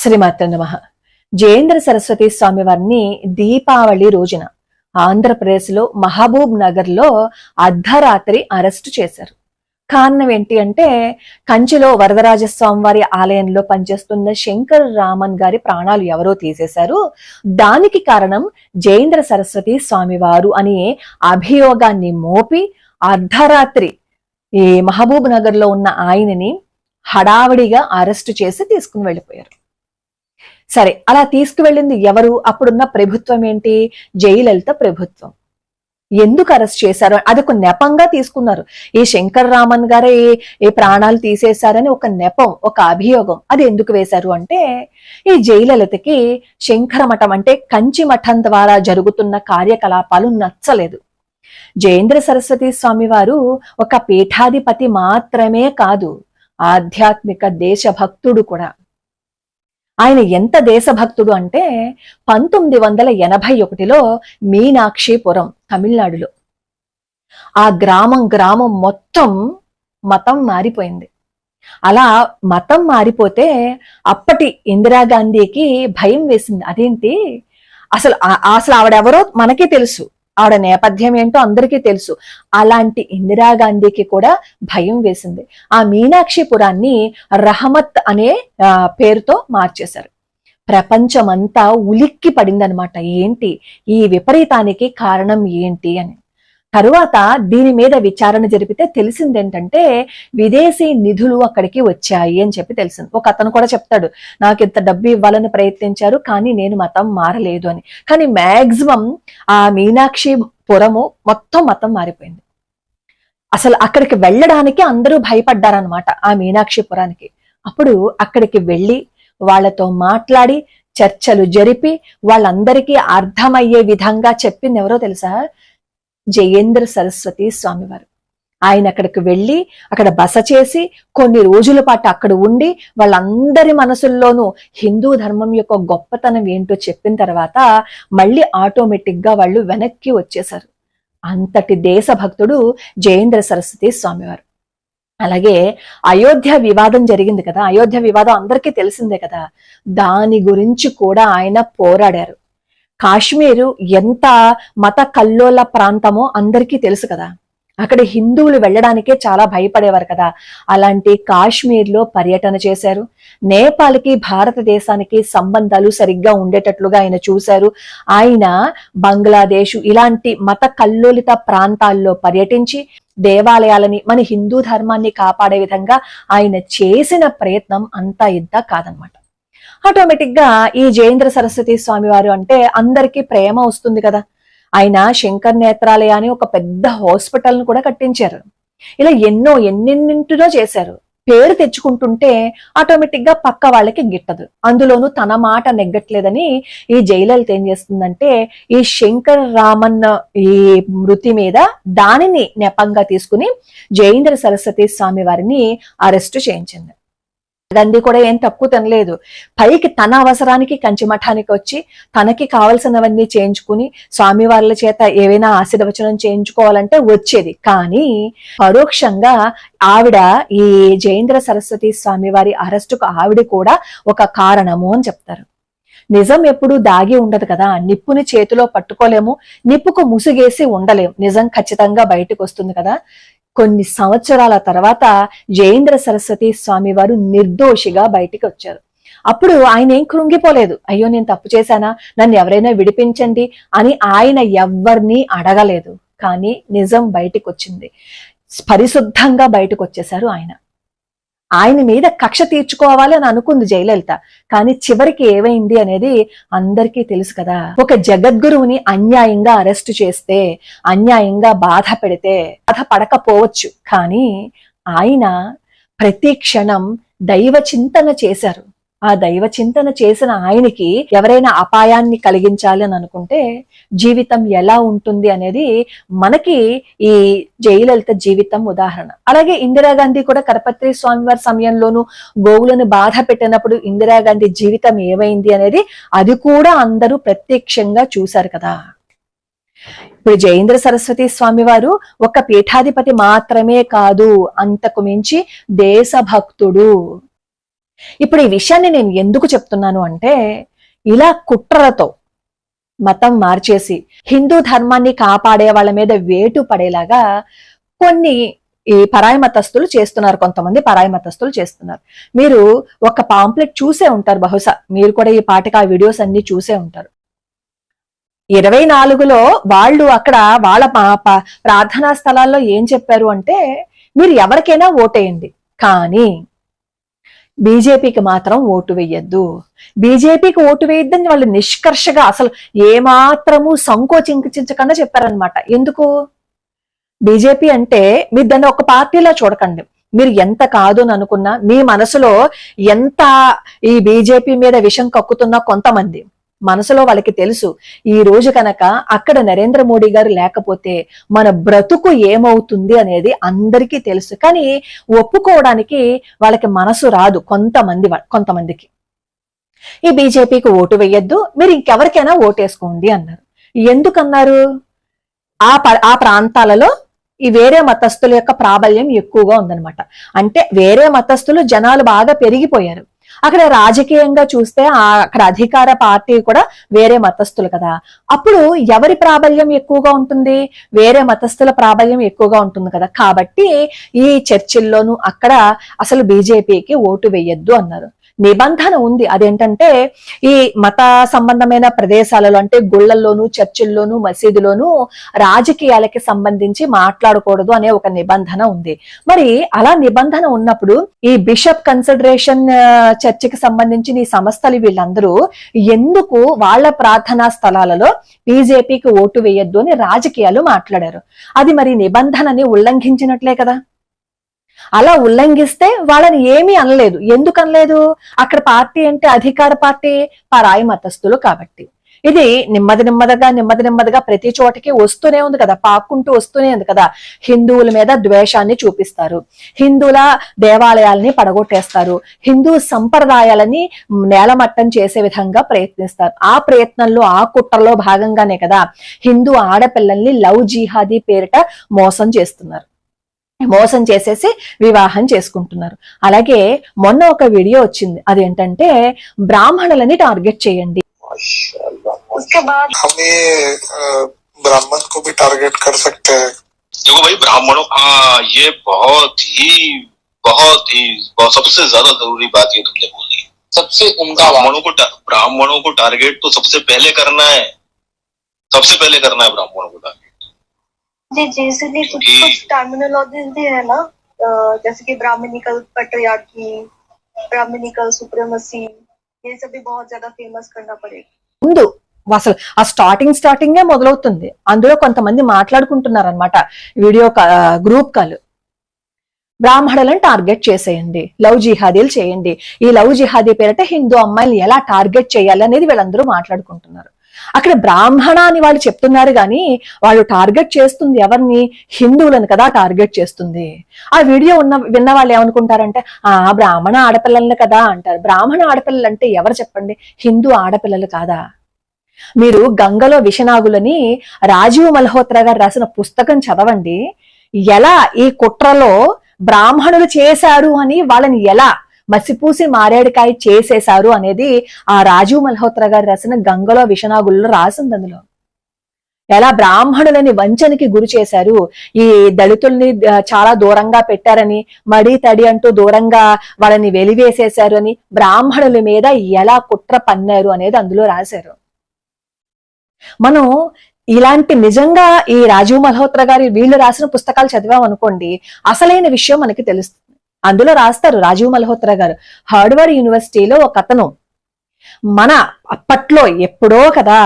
శ్రీమాత్ర నమః. జయేంద్ర సరస్వతి స్వామి వారిని దీపావళి రోజున ఆంధ్రప్రదేశ్లో మహబూబ్ నగర్ లో అర్ధరాత్రి అరెస్టు చేశారు. కారణం ఏంటి అంటే, కంచిలో వరదరాజస్వామి వారి ఆలయంలో పనిచేస్తున్న శంకర్ రామన్ గారి ప్రాణాలు ఎవరో తీసేశారు. దానికి కారణం జయేంద్ర సరస్వతి స్వామి వారు అనే అభియోగాన్ని మోపి అర్ధరాత్రి ఈ మహబూబ్ నగర్ లో ఉన్న ఆయనని హడావిడిగా అరెస్టు చేసి తీసుకుని వెళ్ళిపోయారు. సరే, అలా తీసుకువెళ్ళింది ఎవరు? అప్పుడున్న ప్రభుత్వం ఏంటి? జయలలిత ప్రభుత్వం. ఎందుకు అరెస్ట్ చేశారు? అది ఒక నెపంగా తీసుకున్నారు. ఈ శంకర్ రామన్ గారే ఈ ప్రాణాలు తీసేశారని ఒక నెపం, ఒక అభియోగం. అది ఎందుకు వేశారు అంటే, ఈ జయలలితకి శంకర మఠం అంటే కంచి మఠం ద్వారా జరుగుతున్న కార్యకలాపాలు నచ్చలేదు. జయేంద్ర సరస్వతి స్వామి వారు ఒక పీఠాధిపతి మాత్రమే కాదు, ఆధ్యాత్మిక దేశభక్తుడు కూడా. ఆయన ఎంత దేశభక్తుడు అంటే 1981లో మీనాక్షిపురం తమిళనాడులో ఆ గ్రామం మొత్తం మతం మారిపోయింది. అలా మతం మారిపోతే అప్పటి ఇందిరాగాంధీకి భయం వేసింది. అదేంటి, అసలు ఆవిడెవరో మనకి తెలుసు, ఆవిడ నేపథ్యం ఏంటో అందరికీ తెలుసు. అలాంటి ఇందిరాగాంధీకి కూడా భయం వేసింది. ఆ మీనాక్షిపురాన్ని రహమత్ అనే పేరుతో మార్చేశారు. ప్రపంచమంతా ఉలిక్కి పడిందనమాట. ఏంటి ఈ విపరీతానికి కారణం ఏంటి అని. తరువాత దీని మీద విచారణ జరిపితే తెలిసింది ఏంటంటే, విదేశీ నిధులు అక్కడికి వచ్చాయి అని చెప్పి తెలిసింది. ఒక అతను కూడా చెప్తాడు, నాకు ఇంత డబ్బు ఇవ్వాలని ప్రయత్నించారు కానీ నేను మతం మారలేదు అని. కానీ మాక్సిమం ఆ మీనాక్షిపురము మొత్తం మతం మారిపోయింది. అసలు అక్కడికి వెళ్ళడానికి అందరూ భయపడ్డారనమాట, ఆ మీనాక్షిపురానికి. అప్పుడు అక్కడికి వెళ్ళి వాళ్ళతో మాట్లాడి చర్చలు జరిపి వాళ్ళందరికీ అర్థమయ్యే విధంగా చెప్పింది ఎవరో తెలుసా? జయేంద్ర సరస్వతి స్వామివారు. ఆయన అక్కడికి వెళ్ళి అక్కడ బస చేసి కొన్ని రోజుల పాటు అక్కడ ఉండి వాళ్ళందరి మనసుల్లోనూ హిందూ ధర్మం యొక్క గొప్పతనం ఏంటో చెప్పిన తర్వాత మళ్ళీ ఆటోమేటిక్ గా వాళ్ళు వెనక్కి వచ్చేశారు. అంతటి దేశభక్తుడు జయేంద్ర సరస్వతి స్వామివారు. అలాగే అయోధ్య వివాదం జరిగింది కదా, అయోధ్య వివాదం అందరికీ తెలిసిందే కదా. దాని గురించి కూడా ఆయన పోరాడారు. కాశ్మీరు ఎంత మత కల్లోల ప్రాంతమో అందరికీ తెలుసు కదా. అక్కడ హిందువులు వెళ్ళడానికే చాలా భయపడేవారు కదా. అలాంటి కాశ్మీర్లో పర్యటన చేశారు. నేపాల్కి భారతదేశానికి సంబంధాలు సరిగ్గా ఉండేటట్లుగా ఆయన చూశారు. ఆయన బంగ్లాదేశ్ ఇలాంటి మత కల్లోలిత ప్రాంతాల్లో పర్యటించి దేవాలయాలని, మన హిందూ ధర్మాన్ని కాపాడే విధంగా ఆయన చేసిన ప్రయత్నం అంతా ఇంత కాదనమాట. ఆటోమేటిక్ గా ఈ జయేంద్ర సరస్వతి స్వామి వారు అంటే అందరికీ ప్రేమ వస్తుంది కదా. ఆయన శంకర్ నేత్రాలయ అని ఒక పెద్ద హాస్పిటల్ ను కూడా కట్టించారు. ఇలా ఎన్నెన్నింటిలో చేశారు. పేరు తెచ్చుకుంటుంటే ఆటోమేటిక్ గా పక్క వాళ్ళకి గిట్టదు. అందులోనూ తన మాట నెగ్గట్లేదని ఈ జయలలిత ఏం చేస్తుందంటే, ఈ శంకర్ రామన్ ఈ మృతి మీద దానిని నెపంగా తీసుకుని జయేంద్ర సరస్వతి స్వామి వారిని అరెస్టు చేయించింది. గాంధీ కూడా ఏం తక్కువ తినలేదు. పైకి తన అవసరానికి కంచి మఠానికి వచ్చి తనకి కావలసినవన్నీ చేయించుకుని స్వామివార్ల చేత ఏవైనా ఆశీర్వచనం చేయించుకోవాలంటే వచ్చేది. కానీ పరోక్షంగా ఆవిడ ఈ జయేంద్ర సరస్వతి స్వామి వారి అరెస్టుకు ఆవిడ కూడా ఒక కారణము అని చెప్తారు. నిజం ఎప్పుడు దాగి ఉండదు కదా. నిప్పుని చేతిలో పట్టుకోలేము, నిప్పుకు ముసుగేసి ఉండలేము. నిజం ఖచ్చితంగా బయటకు వస్తుంది కదా. కొన్ని సంవత్సరాల తర్వాత జయేంద్ర సరస్వతి స్వామి వారు నిర్దోషిగా బయటికి వచ్చారు. అప్పుడు ఆయన ఏం కృంగిపోలేదు. అయ్యో నేను తప్పు చేశానా, నన్ను ఎవరైనా విడిపించండి అని ఆయన ఎవ్వరినీ అడగలేదు. కానీ నిజం బయటికి వచ్చింది. పరిశుద్ధంగా బయటకు వచ్చేశారు ఆయన. ఆయన మీద కక్ష తీర్చుకోవాలి అని అనుకుంది జయలలిత. కానీ చివరికి ఏమైంది అనేది అందరికీ తెలుసు కదా. ఒక జగద్గురువుని అన్యాయంగా అరెస్టు చేస్తే, అన్యాయంగా బాధ పెడితే బాధ పడకపోవచ్చు, కానీ ఆయన ప్రతి క్షణం దైవ చింతన చేశారు. ఆ దైవ చింతన చేసిన ఆయనకి ఎవరైనా అపాయాన్ని కలిగించాలి అని అనుకుంటే జీవితం ఎలా ఉంటుంది అనేది మనకి ఈ జయలలిత జీవితం ఉదాహరణ. అలాగే ఇందిరాగాంధీ కూడా కరపత్రి స్వామివారి సమయంలోనూ గోవులను బాధ పెట్టినప్పుడు ఇందిరాగాంధీ జీవితం ఏమైంది అనేది అది కూడా అందరూ ప్రత్యక్షంగా చూశారు కదా. ఇప్పుడు జయేంద్ర సరస్వతి స్వామి వారు ఒక పీఠాధిపతి మాత్రమే కాదు, అంతకు మించి దేశభక్తుడు. ఇప్పుడు ఈ విషయాన్ని నేను ఎందుకు చెప్తున్నాను అంటే, ఇలా కుట్రలతో మతం మార్చేసి హిందూ ధర్మాన్ని కాపాడే వాళ్ళ మీద వేటు పడేలాగా కొన్ని ఈ పరాయి మతస్థులు చేస్తున్నారు. కొంతమంది పరాయి మతస్థులు చేస్తున్నారు. మీరు ఒక పాంప్లెట్ చూసే ఉంటారు, బహుశా మీరు కూడా ఈ పాటికి ఆ వీడియోస్ అన్ని చూసే ఉంటారు. 24లో వాళ్ళు అక్కడ వాళ్ళ ప్రార్థనా స్థలాల్లో ఏం చెప్పారు అంటే, మీరు ఎవరికైనా ఓటేయండి, కానీ బీజేపీకి మాత్రం ఓటు వేయద్దు, బీజేపీకి ఓటు వేయద్దని వాళ్ళు నిష్కర్షగా అసలు ఏమాత్రము సంకోచించకుండా చెప్పారనమాట. ఎందుకు? బీజేపీ అంటే మీరు దాన్ని ఒక పార్టీలా చూడకండి. మీరు ఎంత కాదు అని అనుకున్నా, మీ మనసులో ఎంత ఈ బీజేపీ మీద విషం కక్కుతున్నా కొంతమంది మనసులో వాళ్ళకి తెలుసు, ఈ రోజు కనుక అక్కడ నరేంద్ర మోడీ గారు లేకపోతే మన బ్రతుకు ఏమవుతుంది అనేది అందరికీ తెలుసు. కానీ ఒప్పుకోవడానికి వాళ్ళకి మనసు రాదు కొంతమందికి. ఈ బీజేపీకి ఓటు వేయద్దు, మీరు ఇంకెవరికైనా ఓటేసుకోండి అన్నారు. ఎందుకన్నారు? ఆ ప్రాంతాలలో ఈ వేరే మతస్థుల యొక్క ప్రాబల్యం ఎక్కువగా ఉందన్నమాట. అంటే వేరే మతస్థులు జనాలు బాగా పెరిగిపోయారు. అక్కడ రాజకీయంగా చూస్తే అక్కడ అధికార పార్టీ కూడా వేరే మతస్థులు కదా. అప్పుడు ఎవరి ప్రాబల్యం ఎక్కువగా ఉంటుంది? వేరే మతస్థుల ప్రాబల్యం ఎక్కువగా ఉంటుంది కదా. కాబట్టి ఈ చర్చిల్లోనూ అక్కడ అసలు బీజేపీకి ఓటు వేయొద్దు అన్నారు. నిబంధన ఉంది, అదేంటంటే ఈ మత సంబంధమైన ప్రదేశాలలో అంటే గుళ్లల్లోనూ చర్చిల్లోనూ మసీదులోనూ రాజకీయాలకి సంబంధించి మాట్లాడకూడదు అనే ఒక నిబంధన ఉంది. మరి అలా నిబంధన ఉన్నప్పుడు ఈ బిషప్ కన్సిడరేషన్ చర్చికి సంబంధించిన ఈ సంస్థలు వీళ్ళందరూ ఎందుకు వాళ్ళ ప్రార్థనా స్థలాలలో బీజేపీకి ఓటు వేయొద్దు అని రాజకీయాలు మాట్లాడారు? అది మరి నిబంధనని ఉల్లంఘించినట్లే కదా. అలా ఉల్లంఘిస్తే వాళ్ళని ఏమీ అనలేదు. ఎందుకు అనలేదు? అక్కడ పార్టీ అంటే అధికార పార్టీ పరాయి మతస్థులు కాబట్టి. ఇది నెమ్మదిగా ప్రతి చోటకి వస్తూనే ఉంది కదా, పాక్కుంటూ వస్తూనే ఉంది కదా. హిందువుల మీద ద్వేషాన్ని చూపిస్తారు, హిందువుల దేవాలయాలని పడగొట్టేస్తారు, హిందూ సంప్రదాయాలని నేలమట్టం చేసే విధంగా ప్రయత్నిస్తారు. ఆ ప్రయత్నంలో ఆ కుట్రలో భాగంగానే కదా హిందూ ఆడపిల్లల్ని లవ్ జిహాదీ పేరిట మోసం చేసేసి వివాహం చేసుకుంటున్నారు. అలాగే మొన్న ఒక వీడియో వచ్చింది, అదేంటంటే బ్రాహ్మణులని టార్గెట్ చేయండి. उसके बाद हम ये ब्राह्मण को भी टारगेट कर सकते हैं। देखो भाई ब्राह्मणों, हाँ ये बहुत ही सबसे ज्यादा जरूरी बात ये तुमने बोली, सबसे उम्दा ब्राह्मणों को टारगेट तो सबसे पहले करना है, ब्राह्मणों को टारगेट। जी जैसे भी कुछ टर्मिनोलॉजीज भी है ना, जैसे कि ब्राह्मणिकल पैट्रियार्की, ब्राह्मणिकल सुप्रीमेसी, ये सब भी बहुत ज्यादा फेमस करना पड़ेगा. ముందు అసలు ఆ స్టార్టింగే మొదలవుతుంది. అందులో కొంతమంది మాట్లాడుకుంటున్నారు అనమాట, వీడియో గ్రూప్ కాల్. బ్రాహ్మణులను టార్గెట్ చేసేయండి, లవ్ జిహాదీలు చేయండి, ఈ లవ్ జిహాదీ పేరిట హిందూ అమ్మాయిలు ఎలా టార్గెట్ చేయాలి అనేది వీళ్ళందరూ మాట్లాడుకుంటున్నారు. అక్కడ బ్రాహ్మణ అని వాళ్ళు చెప్తున్నారు కానీ వాళ్ళు టార్గెట్ చేస్తుంది ఎవరిని? హిందువులను కదా టార్గెట్ చేస్తుంది. ఆ వీడియో విన్న వాళ్ళు ఏమనుకుంటారంటే, బ్రాహ్మణ ఆడపిల్లలను కదా అంటారు. బ్రాహ్మణ ఆడపిల్లలు అంటే ఎవరు చెప్పండి? హిందూ ఆడపిల్లలు కాదా? మీరు గంగలో విషనాగులని రాజీవ్ మల్హోత్రా గారు రాసిన పుస్తకం చదవండి. ఎలా ఈ కుట్రలో బ్రాహ్మణులు చేశారు అని వాళ్ళని ఎలా మసిపూసి మారేడుకాయ చేసేశారు అనేది ఆ రాజీవ్ మల్హోత్రా గారు రాసిన గంగలో విషనాగుల్లో రాసింది. అందులో ఎలా బ్రాహ్మణులని వంచనకి గురి చేశారు, ఈ దళితుల్ని చాలా దూరంగా పెట్టారని, మడి తడి అంటూ దూరంగా వాళ్ళని వెలివేసేశారు అని, బ్రాహ్మణుల మీద ఎలా కుట్ర పన్నారు అనేది అందులో రాశారు. మనం ఇలాంటి నిజంగా ఈ రాజీవ్ మల్హోత్రా గారి వీళ్ళు రాసిన పుస్తకాలు చదివాం అనుకోండి, అసలైన విషయం మనకి తెలుస్తుంది. అందులో రాస్తారు రాజీవ్ మల్హోత్రా గారు, హార్వర్డ్ యూనివర్సిటీలో ఒక అతను మన అప్పట్లో ఎప్పుడో కదా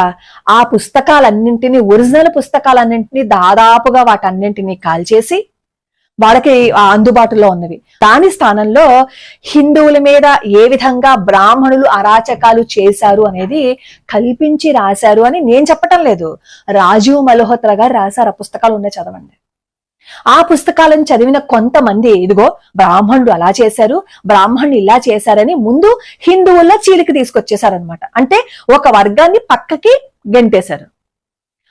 ఆ పుస్తకాలన్నింటినీ, ఒరిజినల్ పుస్తకాలన్నింటినీ దాదాపుగా వాటన్నింటినీ కాల్చేసి వాళ్ళకి అందుబాటులో ఉన్నవి దాని స్థానంలో హిందువుల మీద ఏ విధంగా బ్రాహ్మణులు అరాచకాలు చేశారు అనేది కల్పించి రాశారు అని నేను చెప్పటం లేదు, రాజీవ్ మల్హోత్రా గారు రాశారు. ఆ పుస్తకాలు ఉన్నాయి, చదవండి. ఆ పుస్తకాలను చదివిన కొంతమంది ఇదిగో బ్రాహ్మణులు అలా చేశారు, బ్రాహ్మణులు ఇలా చేశారని ముందు హిందువుల్లో చీలికి తీసుకొచ్చేశారనమాట. అంటే ఒక వర్గాన్ని పక్కకి గెంటేశారు.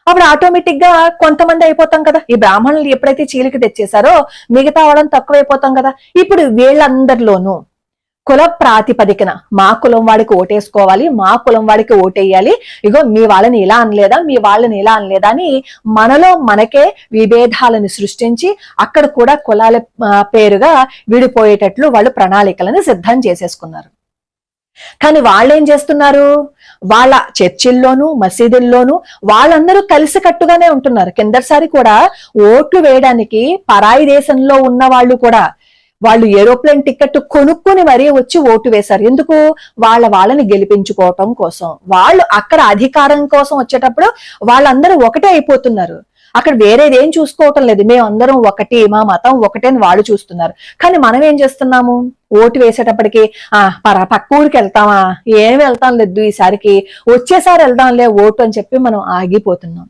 అప్పుడు ఆటోమేటిక్ గా కొంతమంది అయిపోతాం కదా, ఈ బ్రాహ్మణులు ఎప్పుడైతే చీలికి తెచ్చేశారో మిగతా అవడం తక్కువైపోతాం కదా. ఇప్పుడు వీళ్ళందరిలోనూ కుల ప్రాతిపదికన మా కులం వాడికి ఓటేసుకోవాలి, మా కులం వాడికి ఓటేయాలి, ఇగో మీ వాళ్ళని ఇలా అనలేదా, మీ వాళ్ళని ఇలా అనలేదా అని మనలో మనకే విభేదాలను సృష్టించి అక్కడ కూడా కులాల పేరుగా విడిపోయేటట్లు వాళ్ళు ప్రణాళికలను సిద్ధం చేసేసుకున్నారు. కానీ వాళ్ళేం చేస్తున్నారు, వాళ్ళ చర్చిల్లోనూ మసీదుల్లోనూ వాళ్ళందరూ కలిసికట్టుగానే ఉంటున్నారు. కిందసారి కూడా ఓట్లు వేయడానికి పరాయి దేశంలో ఉన్న వాళ్ళు కూడా వాళ్ళు ఏరోప్లేన్ టికెట్ కొనుక్కుని మరీ వచ్చి ఓటు వేశారు. ఎందుకు? వాళ్ళని గెలిపించుకోవటం కోసం. వాళ్ళు అక్కడ అధికారం కోసం వచ్చేటప్పుడు వాళ్ళందరూ ఒకటే అయిపోతున్నారు. అక్కడ వేరేదేం చూసుకోవటం లేదు, మేమందరం ఒకటి, మా మతం ఒకటే అని వాళ్ళు చూస్తున్నారు. కానీ మనం ఏం చేస్తున్నాము, ఓటు వేసేటప్పటికి పక్క ఊరికి వెళ్తామా, ఏం వెళ్తాం లేదు ఈసారికి, వచ్చేసారి వెళ్దాంలే ఓటు అని చెప్పి మనం ఆగిపోతున్నాం.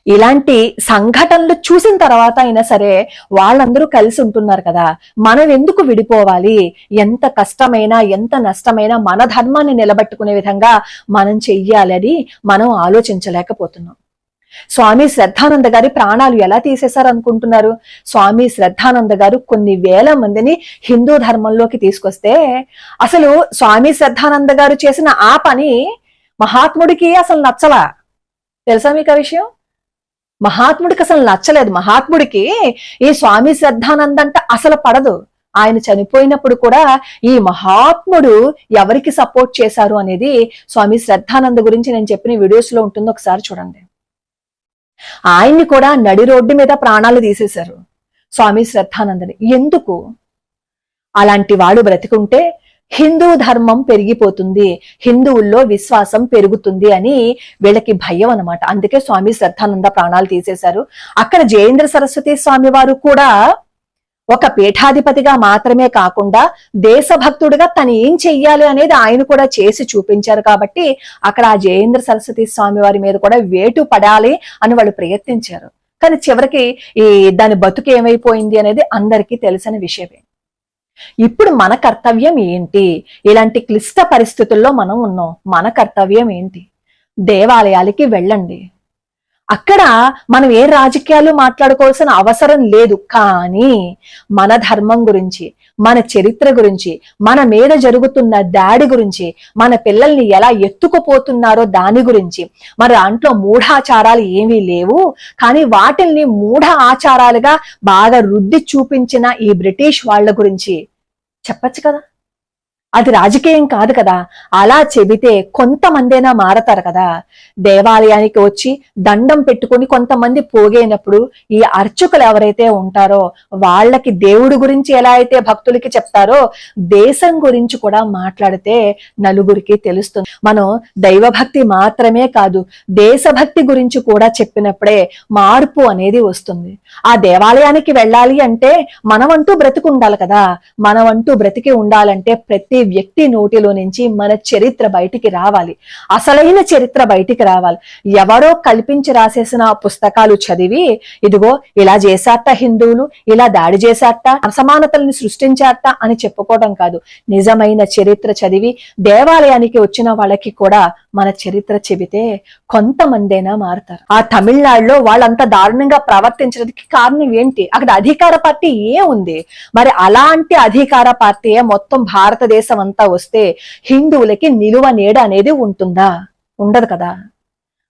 ఇలాంటి సంఘటనలు చూసిన తర్వాత అయినా సరే వాళ్ళందరూ కలిసి ఉంటున్నారు కదా, మనం ఎందుకు విడిపోవాలి? ఎంత కష్టమైనా ఎంత నష్టమైనా మన ధర్మాన్ని నిలబెట్టుకునే విధంగా మనం చెయ్యాలని మనం ఆలోచించలేకపోతున్నాం. స్వామి శ్రద్ధానంద గారి ప్రాణాలు ఎలా తీసేశారు అనుకుంటున్నారు? స్వామి శ్రద్ధానంద గారు కొన్ని వేల మందిని హిందూ ధర్మంలోకి తీసుకొస్తే అసలు స్వామి శ్రద్ధానంద గారు చేసిన ఆ పని మహాత్ముడికి అసలు నచ్చలా. తెలుసా మీకు ఆ విషయం? మహాత్ముడికి అసలు నచ్చలేదు. మహాత్ముడికి ఈ స్వామి శ్రద్ధానంద అంటే అసలు పడదు. ఆయన చనిపోయినప్పుడు కూడా ఈ మహాత్ముడు ఎవరికి సపోర్ట్ చేశారు అనేది స్వామి శ్రద్ధానంద గురించి నేను చెప్పిన వీడియోస్ లో ఉంటుంది, ఒకసారి చూడండి. ఆయన్ని కూడా నడి రోడ్డు మీద ప్రాణాలు తీసేశారు స్వామి శ్రద్ధానందని. ఎందుకు? అలాంటి వాడు బ్రతికుంటే హిందూ ధర్మం పెరిగిపోతుంది, హిందువుల్లో విశ్వాసం పెరుగుతుంది అని వీళ్ళకి భయం అన్నమాట. అందుకే స్వామి శ్రద్ధానంద ప్రాణాలు తీసేశారు. అక్కడ జయేంద్ర సరస్వతి స్వామి వారు కూడా ఒక పీఠాధిపతిగా మాత్రమే కాకుండా దేశభక్తుడిగా తను ఏం చెయ్యాలి అనేది ఆయన కూడా చేసి చూపించారు. కాబట్టి అక్కడ ఆ జయేంద్ర సరస్వతి స్వామి వారి మీద కూడా వేటు పడాలి అని వాళ్ళు ప్రయత్నించారు. కానీ చివరికి దాని బతుకు ఏమైపోయింది అనేది అందరికీ తెలిసిన విషయమే. ఇప్పుడు మన కర్తవ్యం ఏంటి? ఇలాంటి క్లిష్ట పరిస్థితుల్లో మనం ఉన్నాం. మన కర్తవ్యం ఏంటి? దేవాలయాలకి వెళ్ళండి. అక్కడ మనం ఏ రాజకీయాలు మాట్లాడుకోవాల్సిన అవసరం లేదు. కానీ మన ధర్మం గురించి, మన చరిత్ర గురించి, మన మీద జరుగుతున్న దాడి గురించి, మన పిల్లల్ని ఎలా ఎత్తుకుపోతున్నారో దాని గురించి, మరి దాంట్లో మూఢాచారాలు ఏమీ లేవు, కానీ వాటిల్ని మూఢ ఆచారాలుగా బాగా రుద్ది చూపించిన ఈ బ్రిటిష్ వాళ్ళ గురించి చెప్పచ్చు కదా. అది రాజకీయం కాదు కదా. అలా చెబితే కొంతమందైనా మారతారు కదా. దేవాలయానికి వచ్చి దండం పెట్టుకుని కొంతమంది పోగైనప్పుడు ఈ అర్చకులు ఎవరైతే ఉంటారో వాళ్ళకి దేవుడి గురించి ఎలా అయితే భక్తులకి చెప్తారో దేశం గురించి కూడా మాట్లాడితే నలుగురికి తెలుస్తుంది. మనం దైవభక్తి మాత్రమే కాదు, దేశభక్తి గురించి కూడా చెప్పినప్పుడే మార్పు అనేది వస్తుంది. ఆ దేవాలయానికి వెళ్ళాలి అంటే మనమంటూ బ్రతికి ఉండాలి కదా. మనమంటూ బ్రతికి ఉండాలంటే ప్రతి వ్యక్తి నోటిలో నుంచి మన చరిత్ర బయటికి రావాలి, అసలైన చరిత్ర బయటికి రావాలి. ఎవరో కల్పించి రాసేసిన పుస్తకాలు చదివి ఇదిగో ఇలా చేశాట హిందువులు, ఇలా దాడి చేశాట, అసమానతల్ని సృష్టించాట అని చెప్పుకోవడం కాదు. నిజమైన చరిత్ర చదివి దేవాలయానికి వచ్చిన వాళ్ళకి కూడా మన చరిత్ర చెబితే కొంతమందైనా మారుతారు. ఆ తమిళనాడులో వాళ్ళంత దారుణంగా ప్రవర్తించడానికి కారణం ఏంటి? అక్కడ అధికార పార్టీ ఏముంది? మరి అలాంటి అధికార పార్టీయే మొత్తం భారతదేశం అంతా వస్తే హిందువులకి నిలువ నీడ అనేది ఉంటుందా? ఉండదు కదా.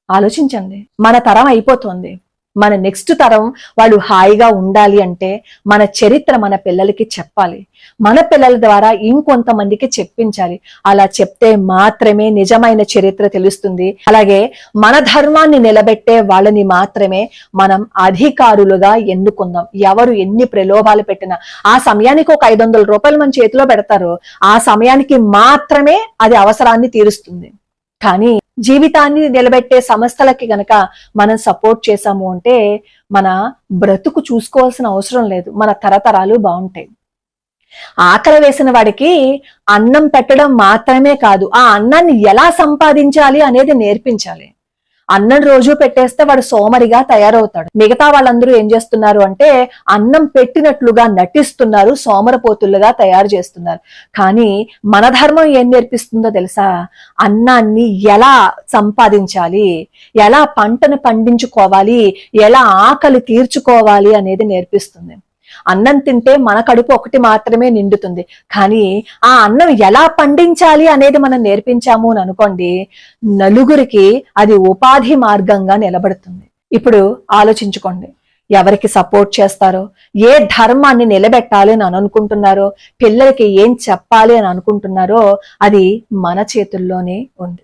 ఆలోచించండి. మన తరం అయిపోతుంది. మన నెక్స్ట్ తరం వాళ్ళు హాయిగా ఉండాలి అంటే మన చరిత్ర మన పిల్లలకి చెప్పాలి, మన పిల్లల ద్వారా ఇంకొంతమందికి చెప్పించాలి. అలా చెప్తే మాత్రమే నిజమైన చరిత్ర తెలుస్తుంది. అలాగే మన ధర్మాన్ని నిలబెట్టే వాళ్ళని మాత్రమే మనం అధికారులుగా ఎన్నుకుందాం. ఎవరు ఎన్ని ప్రలోభాలు పెట్టినా ఆ సమయానికి ఒక 500 రూపాయలు మన చేతిలో పెడతారు, ఆ సమయానికి మాత్రమే అది అవసరాన్ని తీరుస్తుంది. కానీ జీవితాన్ని నిలబెట్టే సంస్థలకి గనక మనం సపోర్ట్ చేసాము అంటే మన బ్రతుకు చూసుకోవాల్సిన అవసరం లేదు, మన తరతరాలు బాగుంటాయి. ఆకలి వేసిన వాడికి అన్నం పెట్టడం మాత్రమే కాదు, ఆ అన్నాన్ని ఎలా సంపాదించాలి అనేది నేర్పించాలి. అన్నం రోజు పెట్టేస్తే వాడు సోమరిగా తయారవుతాడు. మిగతా వాళ్ళందరూ ఏం చేస్తున్నారు అంటే అన్నం పెట్టినట్లుగా నటిస్తున్నారు, సోమరపోతులుగా తయారు చేస్తున్నారు. కానీ మన ధర్మం ఏం నేర్పిస్తుందో తెలుసా? అన్నాన్ని ఎలా సంపాదించాలి, ఎలా పంటను పండించుకోవాలి, ఎలా ఆకలి తీర్చుకోవాలి అనేది నేర్పిస్తుంది. అన్నం తింటే మన కడుపు ఒకటి మాత్రమే నిండుతుంది, కానీ ఆ అన్నం ఎలా పండించాలి అనేది మనం నేర్పించాము అని అనుకోండి, నలుగురికి అది ఉపాధి మార్గంగా నిలబడుతుంది. ఇప్పుడు ఆలోచించుకోండి, ఎవరికి సపోర్ట్ చేస్తారో, ఏ ధర్మాన్ని నిలబెట్టాలి అని అనుకుంటున్నారో, పిల్లలకి ఏం చెప్పాలి అని అనుకుంటున్నారో, అది మన చేతుల్లోనే ఉంది.